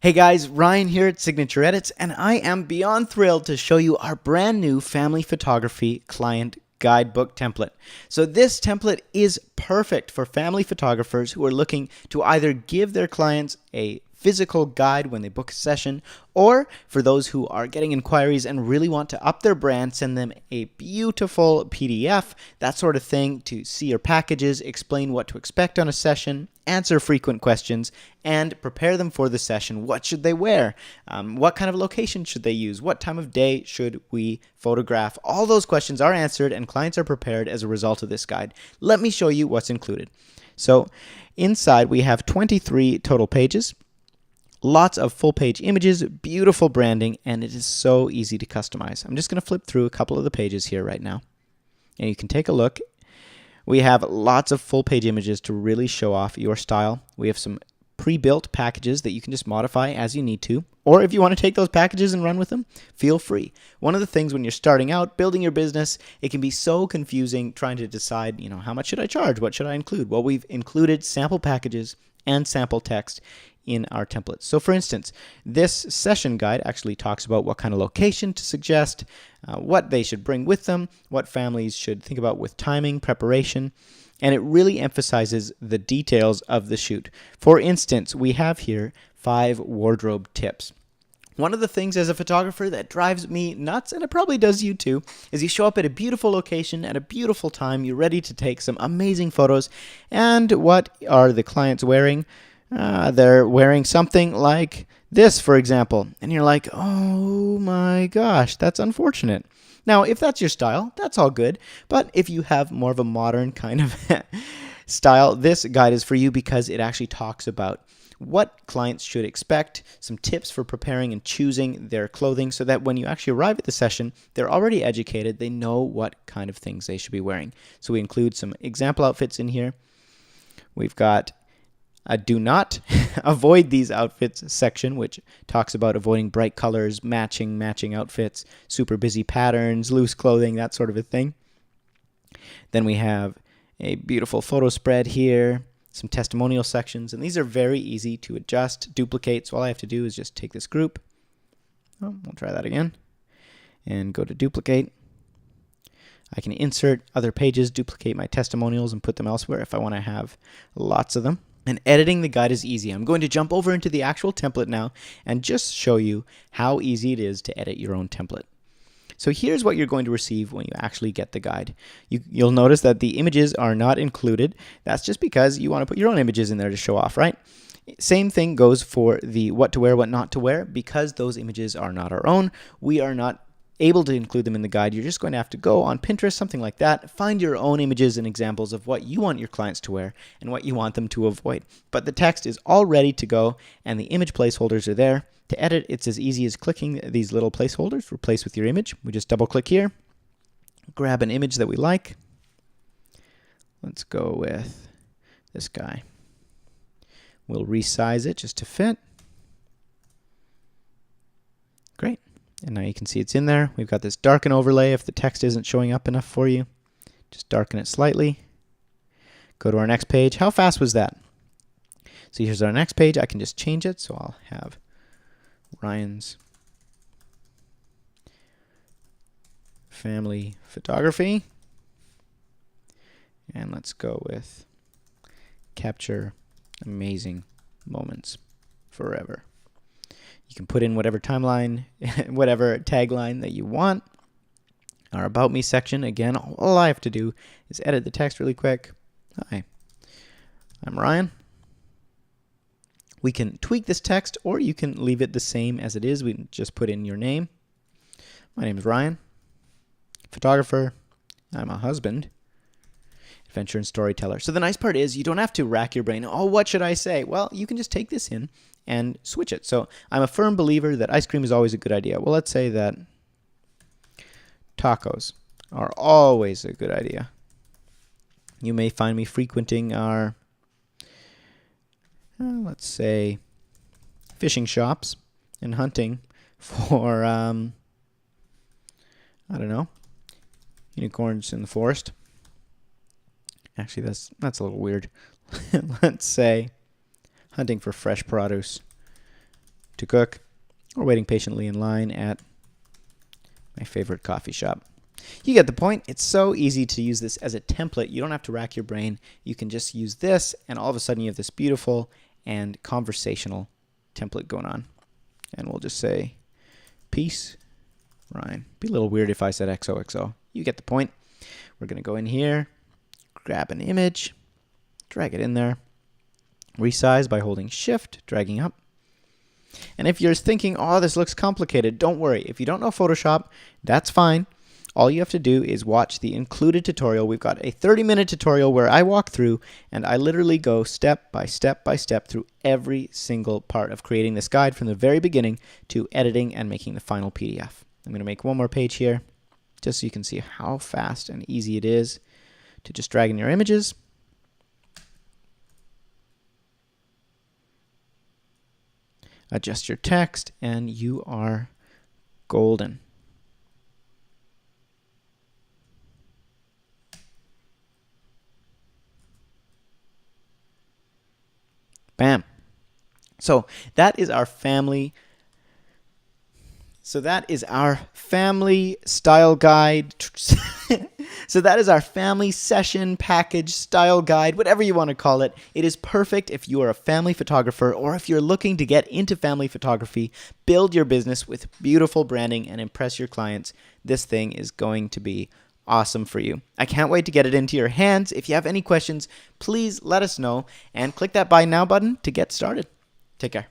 Hey guys, Ryan here at Signature Edits, and I am beyond thrilled to show you our brand new family photography client guidebook template. So this template is perfect for family photographers who are looking to either give their clients a physical guide when they book a session, or for those who are getting inquiries and really want to up their brand, send them a beautiful PDF, that sort of thing, to see your packages, explain what to expect on a session, answer frequent questions, and prepare them for the session. What should they wear? What kind of location should they use? What time of day should we photograph? All those questions are answered and clients are prepared as a result of this guide. Let me show you what's included. So inside we have 23 total pages. Lots of full page images, beautiful branding, and it is so easy to customize. I'm just going to flip through a couple of the pages here right now, and you can take a look. We have lots of full page images to really show off your style. We have some pre-built packages that you can just modify as you need to, or if you want to take those packages and run with them, feel free. One of the things when you're starting out, building your business, it can be so confusing trying to decide, how much should I charge? What should I include? Well, we've included sample packages and sample text in our templates. So for instance, this session guide actually talks about what kind of location to suggest, what they should bring with them, what families should think about with timing, preparation, and it really emphasizes the details of the shoot. For instance, we have here 5 wardrobe tips. One of the things as a photographer that drives me nuts, and it probably does you too, is you show up at a beautiful location at a beautiful time, you're ready to take some amazing photos, and what are the clients wearing? They're wearing something like this, for example, and you're like, oh my gosh, that's unfortunate. Now, if that's your style, that's all good, but if you have more of a modern kind of style, this guide is for you because it actually talks about what clients should expect, some tips for preparing and choosing their clothing so that when you actually arrive at the session, they're already educated, they know what kind of things they should be wearing. So we include some example outfits in here. We've got a do not avoid these outfits section, which talks about avoiding bright colors, matching outfits, super busy patterns, loose clothing, that sort of a thing. Then we have a beautiful photo spread here, some testimonial sections, and these are very easy to adjust, duplicate. So all I have to do is just take this group. Oh, we'll try that again. And go to duplicate. I can insert other pages, duplicate my testimonials, and put them elsewhere if I want to have lots of them. And editing the guide is easy. I'm going to jump over into the actual template now and just show you how easy it is to edit your own template. So here's what you're going to receive when you actually get the guide. You'll notice that the images are not included. That's just because you want to put your own images in there to show off, right? Same thing goes for the what to wear, what not to wear. Because those images are not our own, we are not able to include them in the guide. You're just going to have to go on Pinterest, something like that, find your own images and examples of what you want your clients to wear and what you want them to avoid. But the text is all ready to go and the image placeholders are there. To edit, it's as easy as clicking these little placeholders, replace with your image. We just double click here, grab an image that we like. Let's go with this guy. We'll resize it just to fit. Great. And now you can see it's in there. We've got this darken overlay if the text isn't showing up enough for you. Just darken it slightly. Go to our next page. How fast was that? So here's our next page. I can just change it. So I'll have Ryan's family photography. And let's go with capture amazing moments forever. You can put in whatever timeline, whatever tagline that you want. Our About Me section, again, all I have to do is edit the text really quick. Hi, I'm Ryan. We can tweak this text, or you can leave it the same as it is. We can just put in your name. My name is Ryan, photographer. I'm a husband, adventure and storyteller. So the nice part is you don't have to rack your brain. Oh, what should I say? Well, you can just take this in and switch it. So I'm a firm believer that ice cream is always a good idea. Well, let's say that tacos are always a good idea. You may find me frequenting our, let's say, fishing shops and hunting for, I don't know, unicorns in the forest. Actually, that's a little weird. Let's say hunting for fresh produce to cook, or waiting patiently in line at my favorite coffee shop. You get the point. It's so easy to use this as a template. You don't have to rack your brain. You can just use this, and all of a sudden you have this beautiful and conversational template going on. And we'll just say, peace, Ryan. Be a little weird if I said XOXO. You get the point. We're going to go in here, grab an image, drag it in there, resize by holding Shift, dragging up. And if you're thinking, oh, this looks complicated, don't worry. If you don't know Photoshop, that's fine. All you have to do is watch the included tutorial. We've got a 30-minute tutorial where I walk through and I literally go step by step by step through every single part of creating this guide from the very beginning to editing and making the final PDF. I'm going to make one more page here just so you can see how fast and easy it is to just drag in your images. Adjust your text, and you are golden. Bam. So that is our family. So that is our family style guide. So that is our family session package style guide, whatever you want to call it. It is perfect if you are a family photographer or if you're looking to get into family photography, build your business with beautiful branding and impress your clients. This thing is going to be awesome for you. I can't wait to get it into your hands. If you have any questions, please let us know and click that buy now button to get started. Take care.